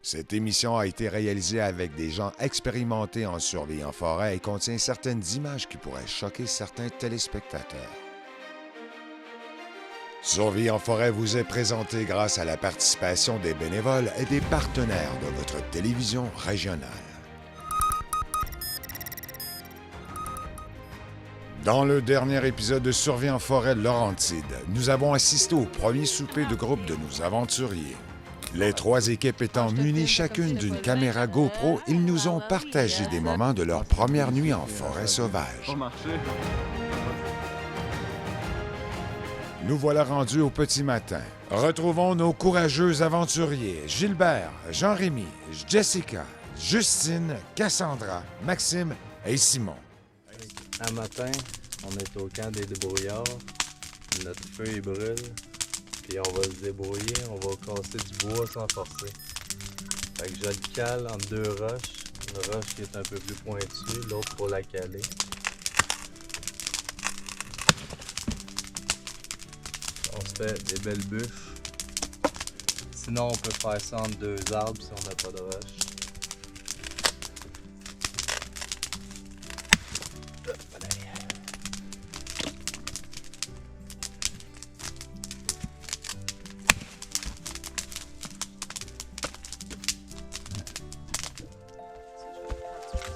Cette émission a été réalisée avec des gens expérimentés en survie en forêt et contient certaines images qui pourraient choquer certains téléspectateurs. Survie en forêt vous est présenté grâce à la participation des bénévoles et des partenaires de votre télévision régionale. Dans le dernier épisode de Survie en forêt Laurentide, nous avons assisté au premier souper de groupe de nos aventuriers. Les trois équipes étant munies chacune d'une caméra GoPro, ils nous ont partagé des moments de leur première nuit en forêt sauvage. Nous voilà rendus au petit matin. Retrouvons nos courageux aventuriers Gilbert, Jean-Rémy, Jessica, Justine, Cassandra, Maxime et Simon. Un matin, on est au camp des débrouillards. Notre feu il brûle. Puis on va se débrouiller, on va casser du bois sans forcer. Fait que je le cale entre deux roches. Une roche qui est un peu plus pointue, l'autre pour la caler. On se fait des belles bûches. Sinon on peut faire ça entre deux arbres si on n'a pas de roche.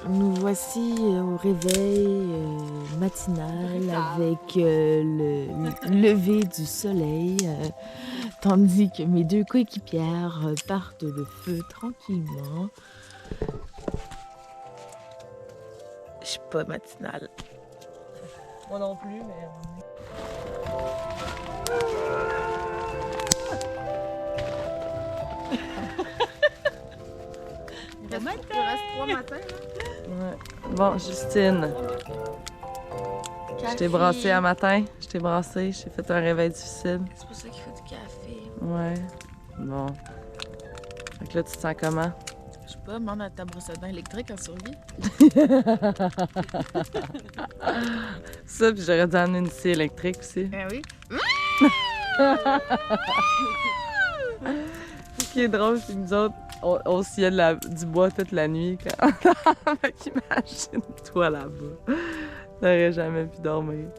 Nous voici au réveil matinal avec le lever du soleil, tandis que mes deux coéquipières partent le feu tranquillement. Je suis pas matinale. Moi non plus, mais... Il reste 3 matins, là. Ouais. Bon, Justine, je t'ai brassé un matin, je t'ai brassé, j'ai fait un réveil difficile. C'est pour ça qu'il faut du café. Ouais. Bon. Fait que là, tu te sens comment? Je sais pas, demande à ta brosse à dents électrique en survie. Ça, puis j'aurais dû amener une scie électrique aussi. Ben oui. Ce qui est drôle, c'est que nous autres, on sciait du bois toute la nuit. Quand... Fait qu'imagine-toi là-bas. T'aurais jamais pu dormir.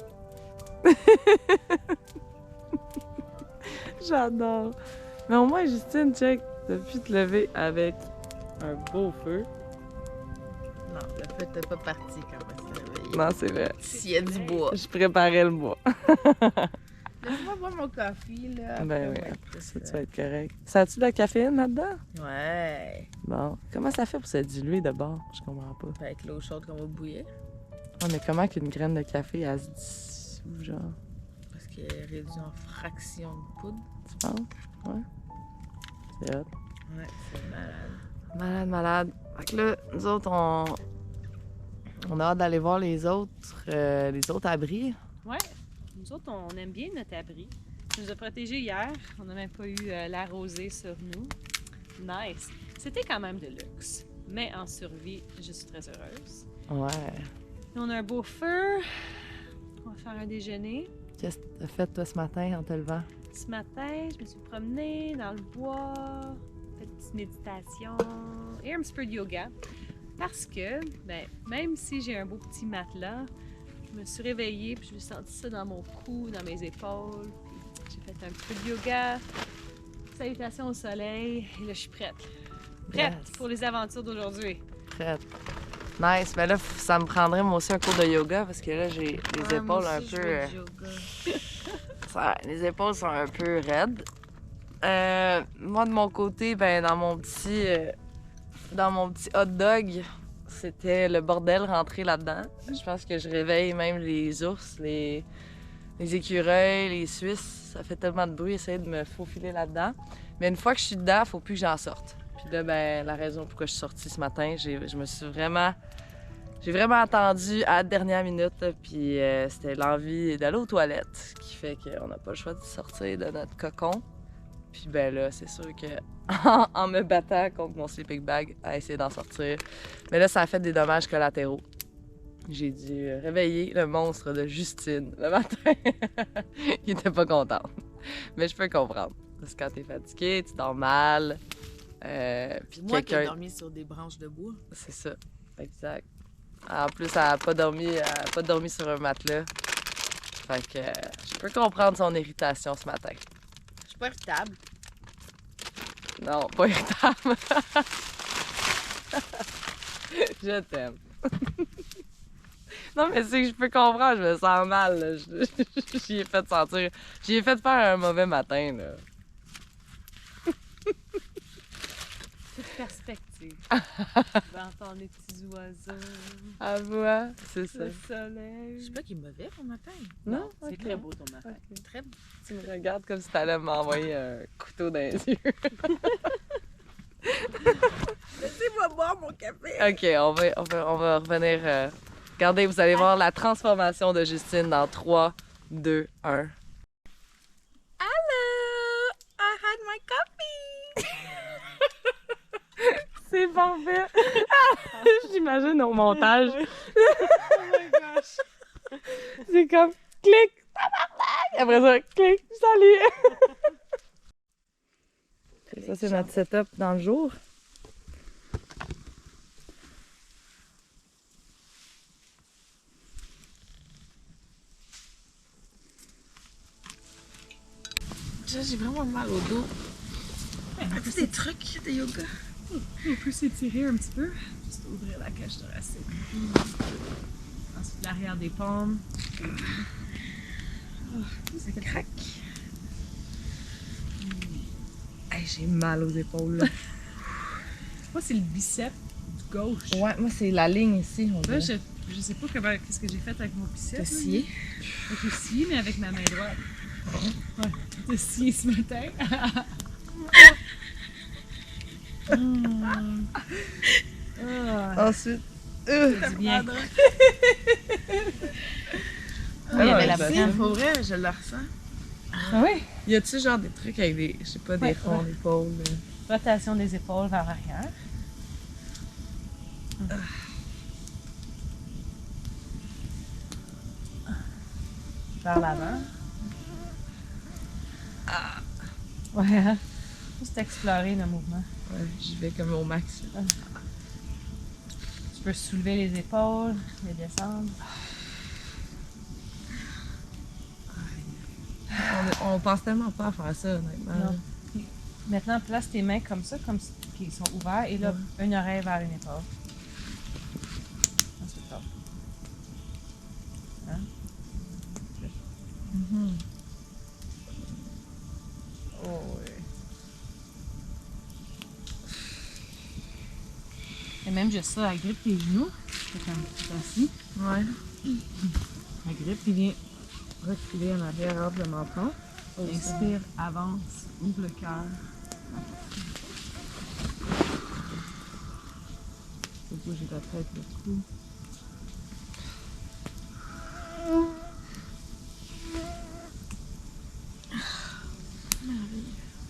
J'adore. Mais au moins, Justine, check, t'as pu te lever avec un beau feu. Non, le feu t'es pas parti quand même s'est réveillé. Non, c'est vrai. S'il y a du bois. Je préparais le bois. Laisse-moi boire mon café, là. Ben oui, ouais, après ça, tu vas être correct. Ça a-tu de la caféine là-dedans? Ouais. Bon. Comment ça fait pour se diluer de bord? Je comprends pas. Avec l'eau chaude qu'on va bouillir. Ah, mais comment qu'une graine de café, elle se dissout, genre? Parce qu'elle est réduite en fraction de poudre. Tu penses? Ouais. C'est hot. Ouais, c'est malade. Malade. Fait que là, nous autres, on a hâte d'aller voir les autres abris. Ouais, nous autres, on aime bien notre abri. Ça nous a protégés hier. On n'a même pas eu la rosée sur nous. Nice. C'était quand même de luxe. Mais en survie, je suis très heureuse. Ouais. Là, on a un beau feu. On va faire un déjeuner. Qu'est-ce que t'as fait, toi, ce matin, en te levant? Ce matin, je me suis promenée dans le bois, fait une petite méditation et un petit peu de yoga. Parce que, ben, même si j'ai un beau petit matelas, je me suis réveillée puis j'ai senti ça dans mon cou, dans mes épaules. Puis j'ai fait un petit peu de yoga. Salutations au soleil. Et là, je suis prête. Prête Yes. pour les aventures d'aujourd'hui. Prête. Nice. Mais là, ça me prendrait, moi aussi, un cours de yoga parce que là, j'ai les épaules un peu... les épaules sont un peu raides. Moi, de mon côté, ben dans mon petit hot dog, c'était le bordel rentré là-dedans. Je pense que je réveille même les ours, les écureuils, les Suisses. Ça fait tellement de bruit, essayer de me faufiler là-dedans. Mais une fois que je suis dedans, il faut plus que j'en sorte. Puis là, ben, la raison pourquoi je suis sortie ce matin, j'ai vraiment attendu à la dernière minute, là, puis c'était l'envie d'aller aux toilettes qui fait qu'on n'a pas le choix de sortir de notre cocon. Puis ben là, c'est sûr que en me battant contre mon sleeping bag à essayer d'en sortir, mais là, ça a fait des dommages collatéraux. J'ai dû réveiller le monstre de Justine le matin. Il était pas content. Mais je peux comprendre. Parce que quand t'es fatigué, tu dors mal. Puis Moi qui ai quelqu'un... dormi sur des branches de bois. C'est ça, exact. En plus, elle n'a pas dormi sur un matelas. Fait que je peux comprendre son irritation ce matin. Je suis pas irritable. Non, pas irritable. Je t'aime. Non, mais c'est que je peux comprendre, je me sens mal. Là. J'y ai fait sentir. J'y ai fait faire un mauvais matin, là. Toute perspective. Tu vas entendre les petits oiseaux, À voix, c'est ça. le soleil. Je sais pas qu'il est mauvais pour matin. Non? C'est Ok. très beau ton matin. Très bon. Tu me regardes comme si t'allais m'envoyer un couteau dans les yeux. Laissez-moi boire mon café. OK, on va revenir. Regardez, vous allez voir la transformation de Justine dans 3, 2, 1. Hello! I had my coffee! C'est parfait! J'imagine au montage. Oh my gosh! C'est comme clic, tabarnak! Après ça, clic, salut! Ça, c'est notre setup dans le jour. J'ai vraiment mal au dos. As-tu des trucs de yoga? On peut s'étirer un petit peu. Juste ouvrir la cage thoracique. Ensuite, l'arrière des paumes. Ça craque. Hey, j'ai mal aux épaules. Là. Moi, c'est le biceps gauche. Ouais, moi, c'est la ligne ici. On Là, dirait. je sais pas qu'est-ce que j'ai fait avec mon biceps. T'as là, scié? mais- J'ai scié, mais avec ma main droite. Ouais, j'ai scié ce matin. Ensuite. Ça fait du bien. Il y avait la ben, peine. Pour vrai, je le ressens. Ah oui? Y a-tu genre des trucs avec des, je sais pas, des Ouais, ronds ouais. d'épaules? Rotation des épaules vers l'arrière. Vers l'avant. Ouais, hein? Juste explorer le mouvement. Ouais, j'y vais comme au max. Tu peux soulever les épaules, les descendre. On pense tellement pas à faire ça, honnêtement. Non. Maintenant, place tes mains comme ça, comme qu'ils sont ouverts, et là, une oreille vers une épaule. Ensuite, là. Hein? Oh, oui. Et même juste ça, agrippe tes genoux. C'est comme assis. Ouais. Agrippe, puis viens reculer en arrière, hors le menton. Inspire, avance, ouvre le cœur. Faut bouger ta tête, le cou.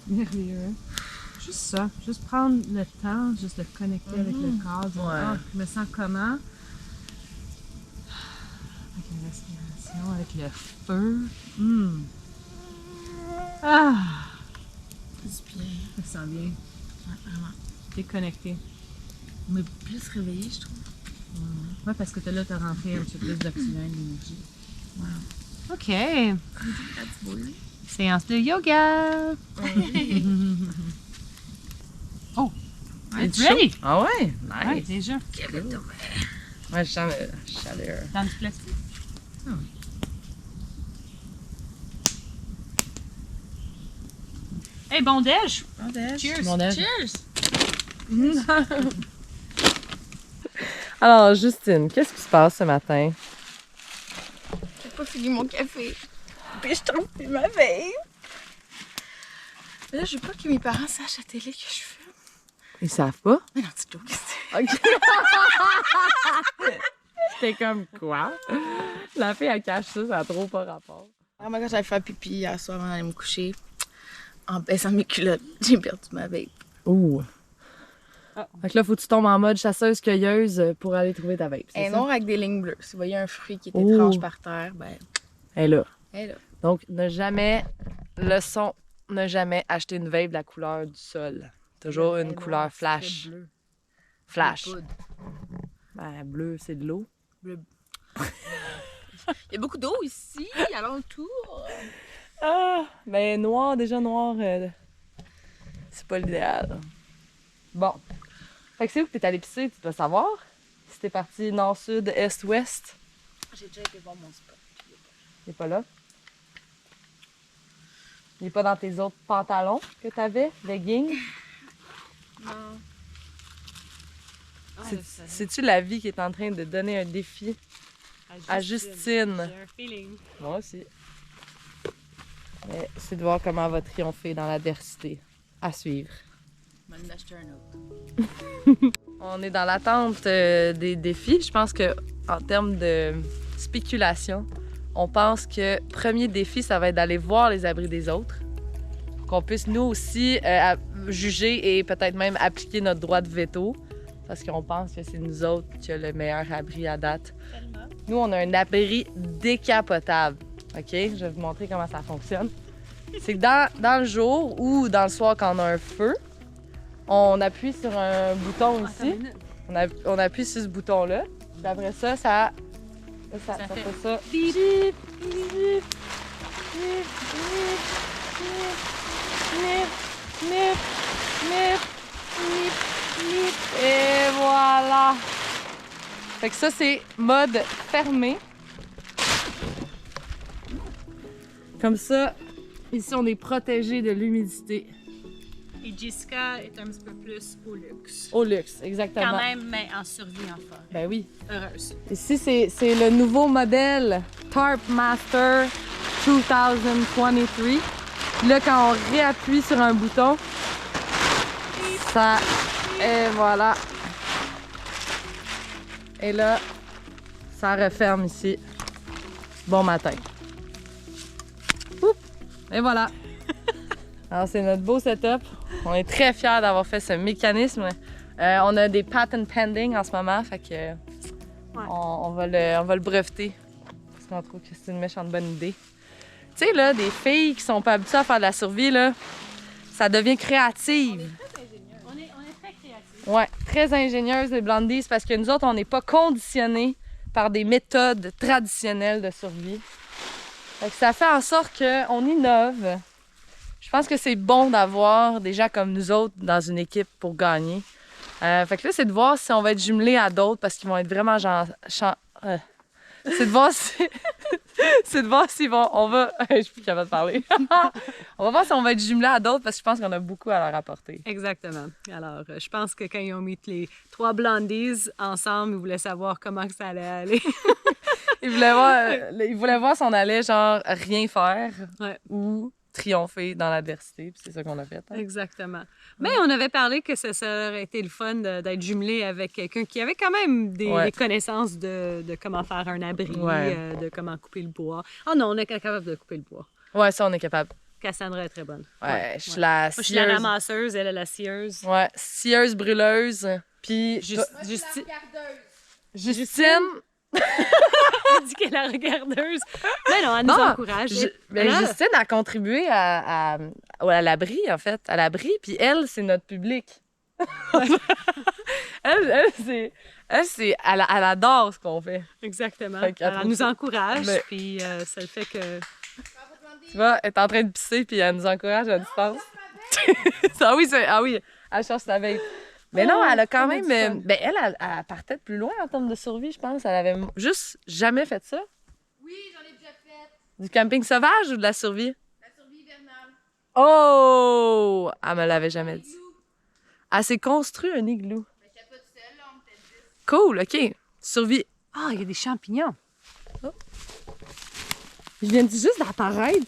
Merveilleux. Hein? Juste ça, juste prendre le temps, juste de connecter avec le corps. Dire, Ouais. ah, je me sens comment? Avec la respiration, avec le feu. Ah! C'est bien. Ça sent bien. Ouais, vraiment. T'es connecté. On est plus réveillé, je trouve. Ouais, parce que là, t'as rentré un petit peu plus d'oxygène, d'énergie. Wow. OK. That's boy. Séance de yoga. Oh, Ouais, it's ready. Ah ouais? Ouais, Nice. déjà. Ouais, je sens la chaleur. Dans du plastique. Hey, bon déj. Bon déj. Cheers. Bon déj. Cheers! Alors, Justine, qu'est-ce qui se passe ce matin? J'ai pas fini mon café. Puis je trouve plus ma veille. Mais là, je veux pas que mes parents sachent à la télé que je fume. Ils savent pas? Mais non, tu joke. OK. J'étais comme quoi? La fille, elle cache ça, ça a trop pas rapport. Oh my god, j'avais fait pipi hier soir avant d'aller me coucher. En baissant mes culottes, j'ai perdu ma vape. Ouh. Ah. Fait que là, faut que tu tombes en mode chasseuse-cueilleuse pour aller trouver ta vape, c'est Elle est ça? noire avec des lignes bleues. Si vous voyez un fruit qui est Oh. étrange par terre, ben, Elle est là. elle est là. Donc, ne jamais, leçon, ne jamais acheter une vape de la couleur du sol. Toujours Le une vin couleur noir, c'est flash. très bleu. Flash. La poudre. Ben, bleu, c'est de l'eau. Bleu. Il y a beaucoup d'eau ici, alentour. Ah! Ben, noir, déjà noir, c'est pas l'idéal. Bon. Fait que c'est où que t'es allé pisser, tu dois savoir? Si t'es parti nord, sud, est, ouest. J'ai déjà été voir mon spot. Il est pas là. Il est pas dans tes autres pantalons que t'avais, leggings. Non. C'est-tu la vie qui est en train de donner un défi à Justine? J'ai un feeling. Moi aussi. Mais c'est de voir comment elle va triompher dans l'adversité. À suivre. Je vais en acheter un autre. On est dans l'attente des défis. Je pense que en termes de spéculation, on pense que premier défi, ça va être d'aller voir les abris des autres. Pour qu'on puisse nous aussi juger et peut-être même appliquer notre droit de veto. Parce qu'on pense que c'est nous autres qui avons le meilleur abri à date. Tellement. Nous, on a un abri décapotable. OK? Je vais vous montrer comment ça fonctionne. C'est que dans le jour ou dans le soir, quand on a un feu, on appuie sur un bouton Attends ici. une minute. On appuie sur ce bouton-là. Puis après ça, ça Ça fait fait ça. bip, Bip, bip, bip, bip, bip, bip, bip, bip, bip. Et voilà! Fait que ça, c'est mode fermé. Comme ça, ici, on est protégé de l'humidité. Et Jessica est un petit peu plus au luxe. Au luxe, exactement. Quand même, mais en survie en forêt. Ben oui. Heureuse. Ici, c'est le nouveau modèle Tarp Master 2023. Là, quand on réappuie sur un bouton, ça... Et voilà. Et là, ça referme ici. Bon matin. Oup! Et voilà. Alors, c'est notre beau setup. On est très fiers d'avoir fait ce mécanisme. On a des patent pending en ce moment, fait que on va le breveter. Parce qu'on trouve que c'est une méchante bonne idée. Tu sais, là, des filles qui sont pas habituées à faire de la survie, là, ça devient créative. On est très créatifs. Ouais, très ingénieuse les blondies, parce que nous autres, on n'est pas conditionnés par des méthodes traditionnelles de survie. Fait que ça fait en sorte qu'on innove. Je pense que c'est bon d'avoir des gens comme nous autres dans une équipe pour gagner. Fait que là, c'est de voir si on va être jumelés à d'autres parce qu'ils vont être vraiment c'est de voir si... c'est de voir s'ils vont... On va... Je suis plus capable de parler. On va voir si on va être jumelés à d'autres parce que je pense qu'on a beaucoup à leur apporter. Exactement. Alors, je pense que quand ils ont mis les 3 blondies ensemble, ils voulaient savoir comment que ça allait aller. Ils voulaient voir si on allait, genre, rien faire Ouais. ou triompher dans l'adversité. Puis c'est ça qu'on a fait. Hein? Exactement. Mais on avait parlé que ça aurait été le fun d'être jumelé avec quelqu'un qui avait quand même des connaissances de comment faire un abri, de comment couper le bois. Oh non, on est capable de couper le bois. Ouais, ça, on est capable. Cassandra est très bonne. Ouais, je suis la Moi, je suis la scieuse. ramasseuse, elle est la scieuse. Ouais, scieuse brûleuse. Puis Justine... Elle dit qu'elle est la regardeuse. Mais non, elle nous encourage. Ben, Elle- Justine a contribué à l'abri, en fait. À l'abri, puis elle, c'est notre public. elle, elle adore ce qu'on fait. Exactement. Fait qu'elle Alors, elle trouve nous ça- encourage, Mais- puis ça le fait que... Tu vois, elle est en train de pisser, puis elle nous encourage à distance. Ah oui, elle cherche sa vape. Mais non, elle a quand même... ben elle partait de plus loin en termes de survie, je pense. Elle avait juste jamais fait ça. Oui, j'en ai déjà fait. Du camping sauvage ou de la survie? La survie hivernale. Oh! Elle me l'avait jamais dit. Elle s'est construit un igloo. Mais j'étais pas toute seule, là, on était 10. Cool, OK. Survie. Ah, il y a des champignons. Je viens juste d'apparaître.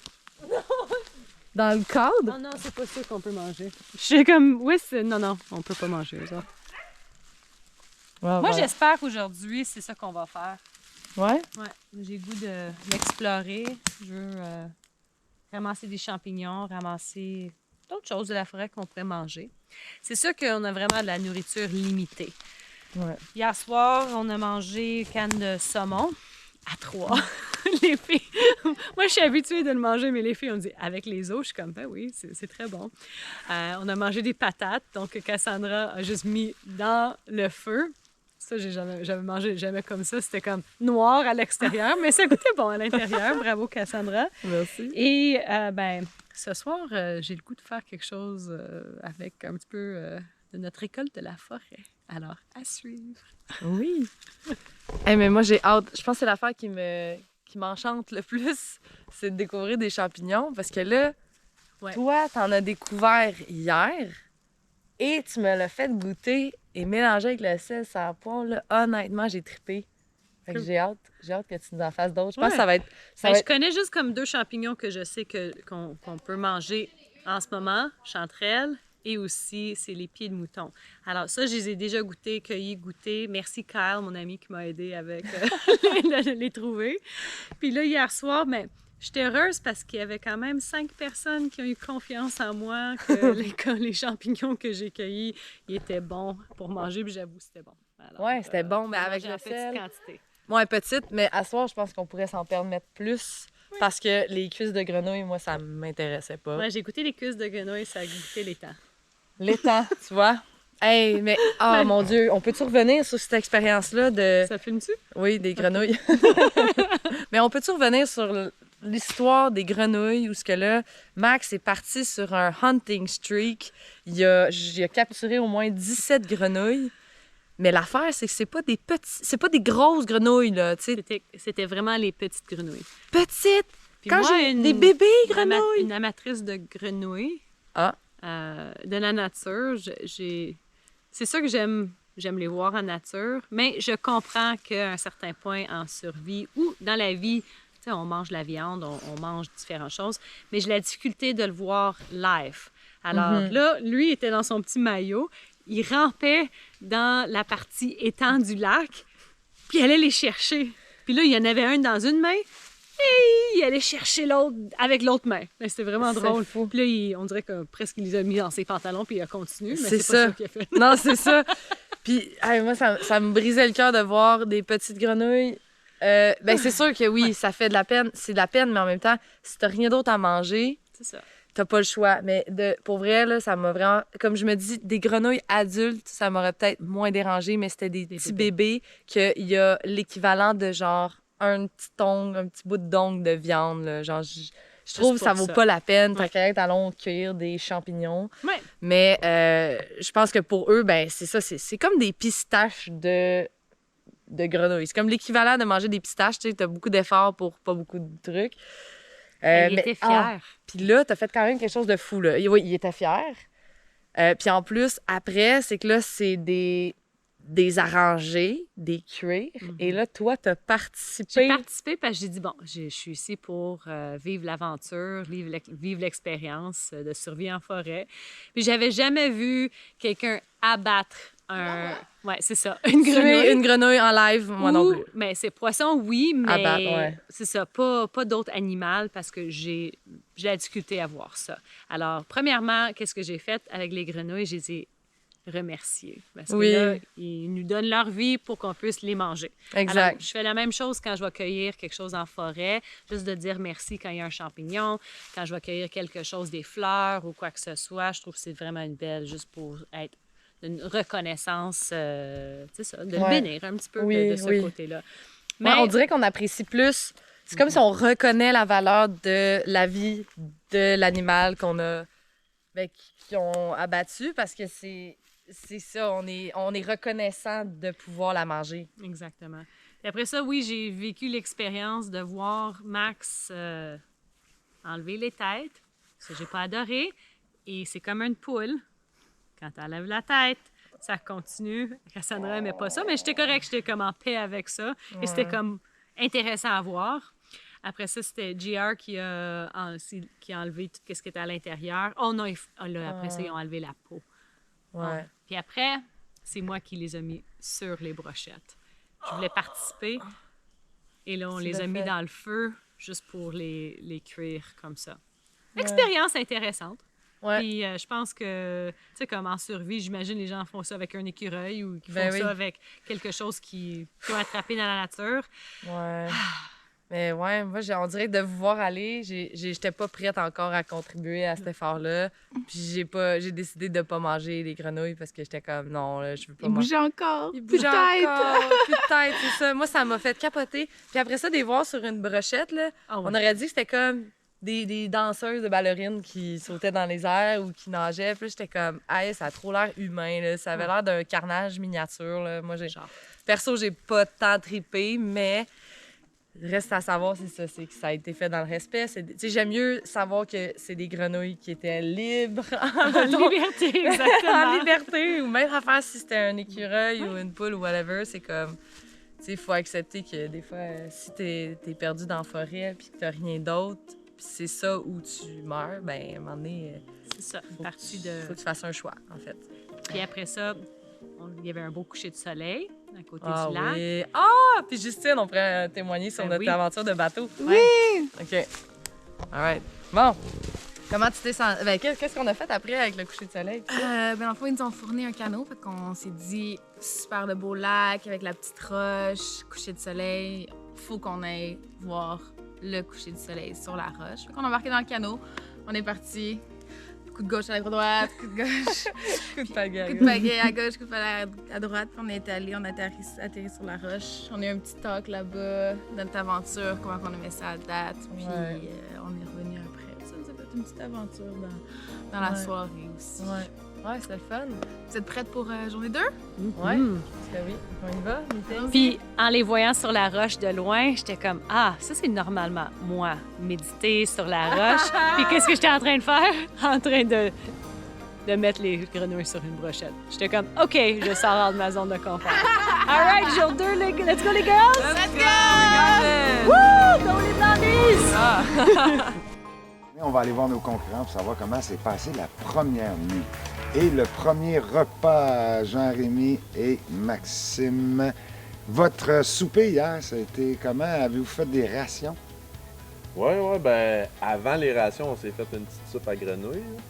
Dans le cadre. Non, non, c'est pas ça qu'on peut manger. Je suis comme, oui, c'est... Non, on peut pas manger ça. Moi, j'espère qu'aujourd'hui, c'est ça qu'on va faire. Ouais? Ouais, j'ai le goût de l'explorer. Je veux ramasser des champignons, ramasser d'autres choses de la forêt qu'on pourrait manger. C'est sûr qu'on a vraiment de la nourriture limitée. Ouais. Hier soir, on a mangé une canne de saumon à 3. les filles, moi, je suis habituée de le manger, mais les filles, on dit avec les os. Je suis comme, ben oui, c'est très bon. On a mangé des patates, donc Cassandra a juste mis dans le feu. Ça, j'avais mangé jamais comme ça. C'était comme noir à l'extérieur, mais ça goûtait bon à l'intérieur. Bravo, Cassandra. Merci. Et ben, ce soir, j'ai le goût de faire quelque chose avec un petit peu de notre récolte de la forêt. Alors, à suivre. Oui. Mais moi, j'ai hâte. Je pense que c'est l'affaire qui m'enchante le plus, c'est de découvrir des champignons. Parce que là, Ouais. toi, t'en as découvert hier et tu me l'as fait goûter et mélanger avec le sel, ça poivre. Là, honnêtement, j'ai trippé. Fait que Cool. j'ai hâte que tu nous en fasses d'autres. Je pense Ouais. que ça va être... Ben, je connais juste comme 2 champignons que je sais qu'on peut manger en ce moment, chanterelles, et aussi, c'est les pieds de mouton. Alors ça, je les ai déjà goûtés, cueillis, goûtés. Merci Kyle, mon ami, qui m'a aidé avec les trouver. Puis là, hier soir, ben, j'étais heureuse parce qu'il y avait quand même 5 personnes qui ont eu confiance en moi, que les champignons que j'ai cueillis, ils étaient bons pour manger, puis j'avoue, c'était bon. Alors, Ouais, c'était bon, mais on avec mangeait en le sel. petite quantité. Ouais, petite, mais à soir, je pense qu'on pourrait s'en permettre plus. Parce que les cuisses de grenouille, moi, ça m'intéressait pas. Ouais, j'ai goûté les cuisses de grenouille, ça a goûté les temps. L'étang, tu vois. Hey, mais, oh mon Dieu, on peut-tu revenir sur cette expérience-là de... Ça filme-tu? Oui, des grenouilles. Mais on peut-tu revenir sur l'histoire des grenouilles où ce que là, Max est parti sur un hunting streak. Il a capturé au moins 17 grenouilles. Mais l'affaire, c'est que c'est pas des grosses grenouilles, là, tu sais. C'était vraiment les petites grenouilles. Petites! Puis Quand moi, j'ai des bébés grenouilles! Une amatrice de grenouilles, Ah. de la nature, c'est sûr que j'aime les voir en nature, mais je comprends qu'à un certain point en survie ou dans la vie, tu sais, on mange la viande, on mange différentes choses, mais j'ai la difficulté de le voir live. Alors là, lui était dans son petit maillot, il rampait dans la partie étang du lac, puis il allait les chercher. Puis là, il y en avait un dans une main, et il allait chercher l'autre avec l'autre main. Mais c'était vraiment C'est drôle. fou. Puis là, on dirait que presque il les a mis dans ses pantalons, puis il a continué, mais C'est c'est pas ça. ça qu'il a fait. Non, c'est ça. Puis, hey, moi, ça me brisait le cœur de voir des petites grenouilles. Ben, c'est sûr que oui, ça fait de la peine. C'est de la peine, mais en même temps, si t'as rien d'autre à manger, C'est ça. t'as pas le choix. Mais pour vrai, là, ça m'a vraiment... Comme je me dis, des grenouilles adultes, ça m'aurait peut-être moins dérangé, mais c'était des petits bébés qu'il y a l'équivalent de genre un petit bout d'ongle de viande. Là. Genre, je trouve que ça vaut pas la peine. Tant qu'à être, allons cueillir des champignons. Ouais. Mais je pense que pour eux, ben c'est ça. C'est comme des pistaches de grenouilles. C'est comme l'équivalent de manger des pistaches. Tu sais, t'as beaucoup d'efforts pour pas beaucoup de trucs. Il était fier. Puis là, t'as fait quand même quelque chose de fou, là. Oui, il était fier. Puis en plus, après, c'est que là, c'est des arrangés, des cuirs. Et là, toi, t'as participé. J'ai participé parce que j'ai dit, bon, je suis ici pour vivre l'aventure, vivre l'expérience de survie en forêt. Puis j'avais jamais vu quelqu'un abattre ouais, c'est ça, une Tuer grenouille. une grenouille en live, moi non plus. Mais c'est poisson, oui, mais Abattre, ouais. c'est ça, pas d'autres animaux parce que j'ai la difficulté à voir ça. Alors, premièrement, qu'est-ce que j'ai fait avec les grenouilles? Je les ai remerciées. Parce que là, ils nous donnent leur vie pour qu'on puisse les manger. Exact. Alors, je fais la même chose quand je vais cueillir quelque chose en forêt, juste de dire merci quand il y a un champignon, quand je vais cueillir quelque chose, des fleurs ou quoi que ce soit. Je trouve que c'est vraiment une belle, juste pour être une reconnaissance, c'est ça, de le bénir un petit peu de ce côté-là. Mais on dirait qu'on apprécie plus. C'est comme si on reconnaît la valeur de la vie de l'animal qu'on a, qui ont abattu, parce que c'est ça, on est reconnaissant de pouvoir la manger. Exactement. Et après ça, oui, j'ai vécu l'expérience de voir Max enlever les têtes. Ça, j'ai pas adoré. Et c'est comme une poule. Quand elle lève la tête, ça continue. Cassandra n'aimait pas ça, mais j'étais correcte, j'étais comme en paix avec ça. Et c'était comme intéressant à voir. Après ça, c'était JR qui a enlevé tout ce qui était à l'intérieur. Oh non, après ça, ils ont enlevé la peau. Ouais. Puis après, c'est moi qui les ai mis sur les brochettes. Je voulais participer. Et là, on les a mis dans le feu juste pour les cuire comme ça. Expérience intéressante. Ouais. Puis je pense que, tu sais, comme en survie, j'imagine les gens font ça avec un écureuil ou qu'ils font ça avec quelque chose qui peut attraper dans la nature. Ouais. Mais ouais, moi, on dirait que de vous voir aller, j'étais pas prête encore à contribuer à cet effort-là. Puis j'ai décidé de pas manger les grenouilles parce que j'étais comme, non, là, je veux pas Il manger. bougeait encore. Il bougeait encore, plus de tête, c'est ça. Moi, ça m'a fait capoter. Puis après ça, des voir sur une brochette, là, Ah ouais. on aurait dit que c'était comme des danseuses, de ballerines qui sautaient dans les airs ou qui nageaient. Puis là, j'étais comme, hey, ça a trop l'air humain, là. Ça avait l'air d'un carnage miniature, là. Moi, perso, j'ai pas tant trippé, mais reste à savoir, c'est ça, c'est que ça a été fait dans le respect. Tu sais, j'aime mieux savoir que c'est des grenouilles qui étaient libres, En liberté, exactement. en liberté, ou même à faire si c'était un écureuil ou une poule ou whatever, c'est comme, tu sais, il faut accepter que des fois, si t'es perdu dans la forêt puis que t'as rien d'autre, puis c'est ça où tu meurs, ben à un moment donné, C'est ça, une partie faut que tu fasses un choix, en fait. Puis après ça, il y avait un beau coucher de soleil à côté Ah du lac. oui. Ah! Puis Justine, on pourrait témoigner sur Ben notre oui. aventure de bateau. Oui! OK. All right. Bon. Comment tu t'es senti? Ben, qu'est-ce qu'on a fait après avec le coucher de soleil? Ben, en fait, ils nous ont fourni un canot. Fait qu'on s'est dit, super de beau lac avec la petite roche, coucher de soleil. Faut qu'on aille voir le coucher de soleil sur la roche. Fait qu'on a embarqué dans le canot. On est parti. Coup de gauche à la droite, coup de gauche. Coup de pagaille. Coup de pagaie à gauche, coup de pagaie à droite. Puis on est allé, on a atterri sur la roche. On a eu un petit talk là-bas, notre aventure, comment on aimait ça à date. Puis Ouais. on est revenu après. Ça nous a fait une petite aventure dans la Ouais. soirée aussi. Ouais. Ouais, c'était le fun. Vous êtes prêtes pour journée 2? Ouais. Mm. Parce que oui. On y va, meeting? Puis en les voyant sur la roche de loin, j'étais comme ah, ça c'est normalement moi méditer sur la roche. Puis qu'est-ce que j'étais en train de faire? En train de mettre les grenouilles sur une brochette. J'étais comme OK, je sors de ma zone de confort. All right, jour 2, let's go les girls. Let's go! Woo! Go les blondies! Ah! On va aller voir nos concurrents pour savoir comment s'est passée la première nuit. Et le premier repas, Jean-Rémy et Maxime. Votre souper hier, ça a été comment? Avez-vous fait des rations? Ouais, ben avant les rations, on s'est fait une petite soupe à grenouilles. Là.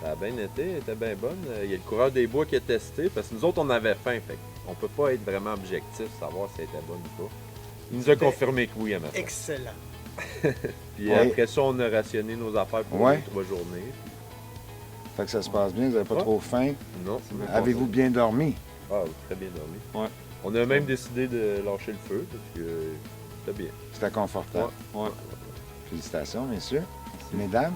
Ça a bien été, elle était bien bonne. Il y a le coureur des bois qui a testé, parce que nous autres, on avait faim. Fait on peut pas être vraiment objectif, savoir si elle était bonne ou pas. Il nous a confirmé que oui à matin. Excellent. Puis Ouais. après ça, on a rationné nos affaires pour Ouais. les 3 journées. Fait que ça se passe bien, vous n'avez pas Ouais. trop faim. Non, c'est même pas Avez-vous ça. bien dormi? Ah, oui, très bien dormi. Ouais. On a même décidé de lâcher le feu, parce que c'était bien. C'était confortable. Ouais. Félicitations, messieurs. Mesdames,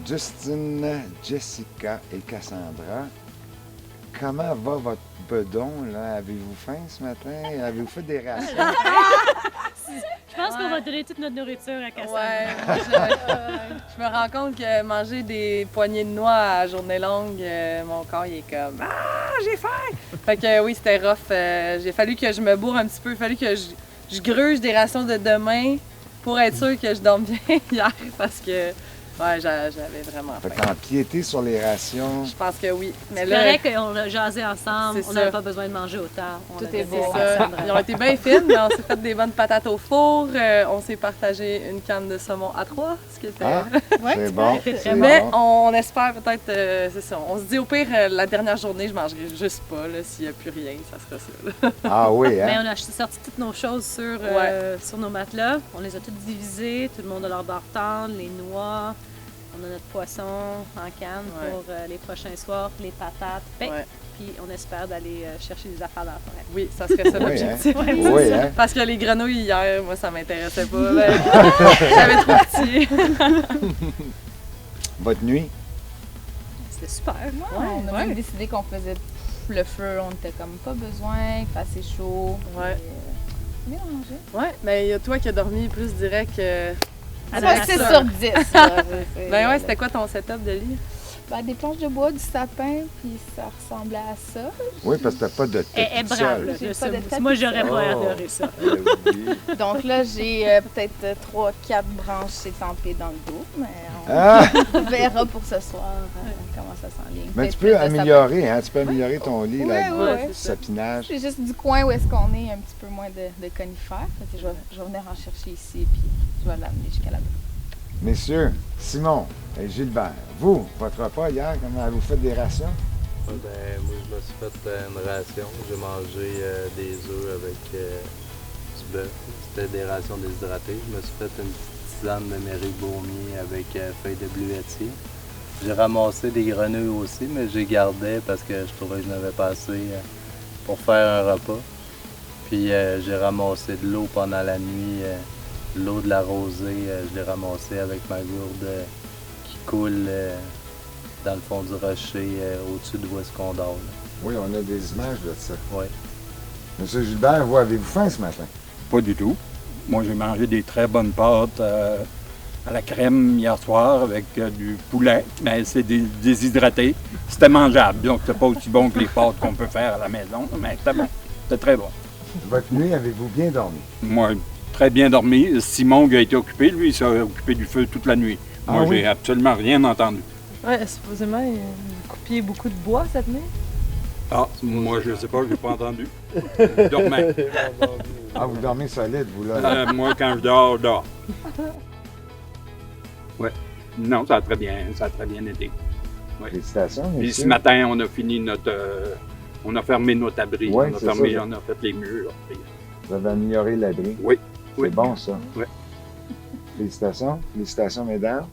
Justine, Jessica et Cassandra, comment va votre bedon? Là? Avez-vous faim ce matin? Avez-vous fait des rations? Je pense qu'on va donner toute notre nourriture à Cassandra. Ouais, je me rends compte que manger des poignées de noix à journée longue, mon corps il est comme ah j'ai faim. Fait que oui c'était rough. J'ai fallu que je me bourre un petit peu, il a fallu que je gruge des rations de demain pour être sûr que je dorme bien hier parce que ouais j'avais vraiment Fait faim. qu'empiéter sur les rations. Je pense que oui. Mais C'est là, vrai qu'on a jasé ensemble, C'est on ça. n'avait pas besoin de manger autant. On tout avait est dit beau. à Cassandra. Ils ont été bien fines, mais on s'est fait des bonnes patates au four. On s'est partagé une canne de saumon à 3, ce qui était. Ah, c'est bon. c'est Mais bon. on espère peut-être, c'est ça. On se dit au pire, la dernière journée, je mangerai juste pas. Là, s'il n'y a plus rien, ça sera ça. Là. Ah oui, Mais hein? on a sorti toutes nos choses sur nos matelas. On les a toutes divisées. Tout le monde a leur beurre tendre, les noix. On a notre poisson en canne Ouais. pour les prochains soirs, les patates. Ouais. Puis on espère d'aller chercher des affaires dans la forêt. Oui, ça serait ça Oui, l'objectif. hein? Oui, hein? Parce que les grenouilles hier, moi, ça m'intéressait pas. Ben, j'avais trop petit. Votre nuit? C'était super. on a même décidé qu'on faisait le feu. On était comme pas besoin, il fait assez chaud. Ouais. Bien mangé. Ouais, mais il y a toi qui as dormi plus direct que. Ah, Pas ben, 6 ça. sur 10. là. Ben ouais, c'était quoi ton setup de lit? Ben, des planches de bois, du sapin, puis ça ressemblait à ça. Oui, parce que t'as pas de Elle est tête brave. seule. J'ai là, pas de ça. tapis Moi, j'aurais seul. pas Oh. adoré ça. Donc là, j'ai peut-être 3-4 branches étampées dans le dos, mais Ah! on verra pour ce soir comment ça s'enligne. Mais Peut-être tu plus peux de sapin. améliorer, hein? Tu peux améliorer ton lit, là, Ouais, avec ouais. du sapinage. C'est juste du coin où est-ce qu'on est, un petit peu moins de conifères. Fait que je vais venir en chercher ici, puis je vais l'amener jusqu'à là-bas. Messieurs, Simon et Gilbert, vous, votre repas hier, comment avez-vous fait des rations? Ben, moi, je me suis fait une ration. J'ai mangé des œufs avec du bœuf. C'était des rations déshydratées. Je me suis fait une petite tisane de méribaumier avec feuilles de bleuetier. J'ai ramassé des grenouilles aussi, mais j'ai gardé parce que je trouvais que je n'avais pas assez pour faire un repas. Puis j'ai ramassé de l'eau pendant la nuit. L'eau de la rosée, je l'ai ramassée avec ma gourde qui coule dans le fond du rocher au-dessus de où est-ce qu'on dort. Là. Oui, on a des images de ça. Oui. Monsieur Gilbert, vous avez-vous faim ce matin? Pas du tout. Moi, j'ai mangé des très bonnes pâtes à la crème hier soir avec du poulet, mais c'est déshydraté. C'était mangeable, donc c'est pas aussi bon que les pâtes qu'on peut faire à la maison, mais c'était bon. C'était très bon. Votre nuit, avez-vous bien dormi? Moi, très bien dormi. Simon qui a été occupé, lui, il s'est occupé du feu toute la nuit. Moi, oui? j'ai absolument rien entendu. Ouais, supposément, vous coupiez beaucoup de bois cette nuit. Ah, moi, je sais pas, j'ai pas entendu. Je dormais. Ah, vous dormez solide, vous, là. Moi, quand je dors, je dors. Ouais. Non, ça a très bien été. Félicitations, Puis messieurs. ce matin, on a fini notre... on a fermé notre abri. Ouais, on a c'est fermé, ça. on a fait les murs. Puis... Vous avez amélioré l'abri. Oui. C'est Oui. bon, ça. Oui. Félicitations. Félicitations, mesdames.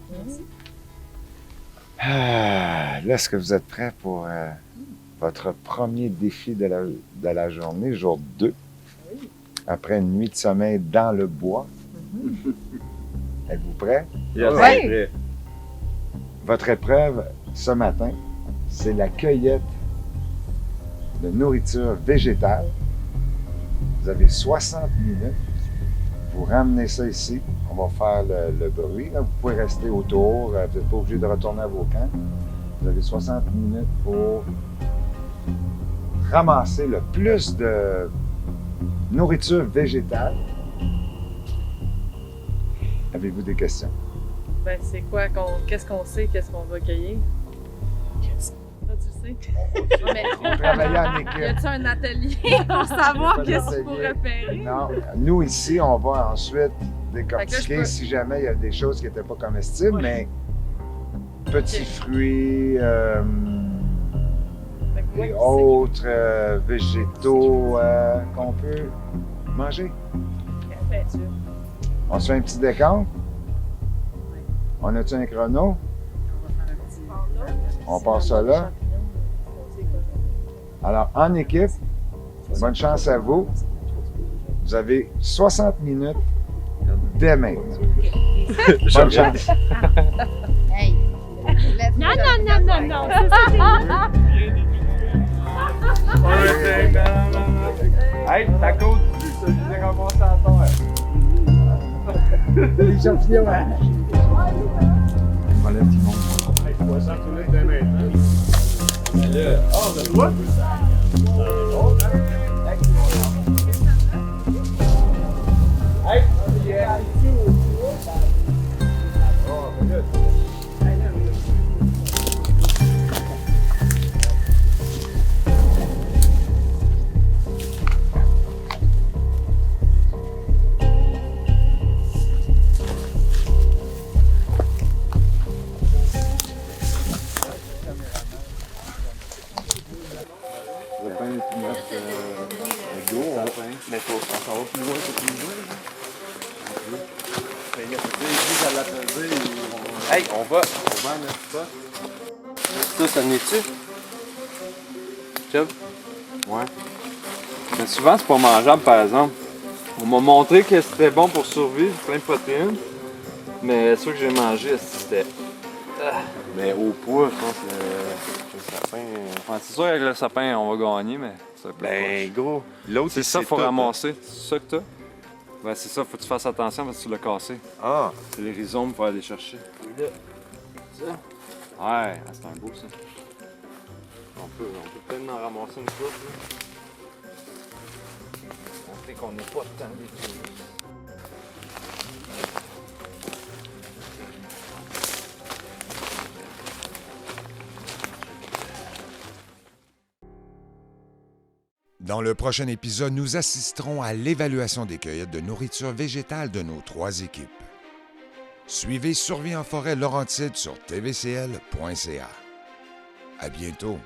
Ah, là, est-ce que vous êtes prêts pour votre premier défi de la journée, jour 2? Après une nuit de sommeil dans le bois. Êtes-vous prêts? Oui. Votre épreuve ce matin, c'est la cueillette de nourriture végétale. Vous avez 60 minutes. Vous ramenez ça ici. On va faire le bruit. Là. Vous pouvez rester autour. Vous n'êtes pas obligé de retourner à vos camps. Vous avez 60 minutes pour ramasser le plus de nourriture végétale. Avez-vous des questions? Ben, c'est quoi qu'est-ce qu'on sait, qu'est-ce qu'on va cueillir? Ça, tu le sais? Ouais, mais On travaille en Y équipe. a-tu un atelier pour savoir Pas qu'est-ce qu'il faut d'atelier. repérer? Non, nous ici, on va ensuite décortiquer Fait que là, je peux- si jamais il y a des choses qui n'étaient pas comestibles, Ouais. mais petits Ok. fruits Fait que moi, et qui autres végétaux qu'on peut manger. sais, ben, tu- On se fait un petit décompte? On a-tu un chrono? On passe ça là. Alors, en équipe, bonne chance à vous. Vous avez 60 minutes dès maintenant. Bonne chance. hey! Non, non, non, non, non. Ça, Hey, ta côte, je l'ai ramassé à terre. Les champignons, hein? Enlève tout le monde. Hey, on va à notre spot. Ça, ça n'est-tu? Chubb? Ouais. Mais souvent, c'est pas mangeable, par exemple. On m'a montré que c'était bon pour survivre, plein de protéines. Mais ceux que j'ai mangé, c'était... Mais au poids, je pense que le sapin... Ouais, c'est sûr qu'avec le sapin, on va gagner, mais... c'est pas Ben, proche. gros, l'autre, C'est ça, faut tout, ramasser. C'est ça que t'as? Ben, c'est ça, faut que tu fasses attention parce que tu l'as cassé. Ah, C'est les rhizomes, faut aller chercher. Ça? Ouais, c'est un beau, ça. On peut peut-être en ramasser une coupe, là. On sait qu'on n'est pas tant d'études. Dans le prochain épisode, nous assisterons à l'évaluation des cueillettes de nourriture végétale de nos 3 équipes. Suivez Survie en forêt Laurentide sur tvcl.ca. À bientôt.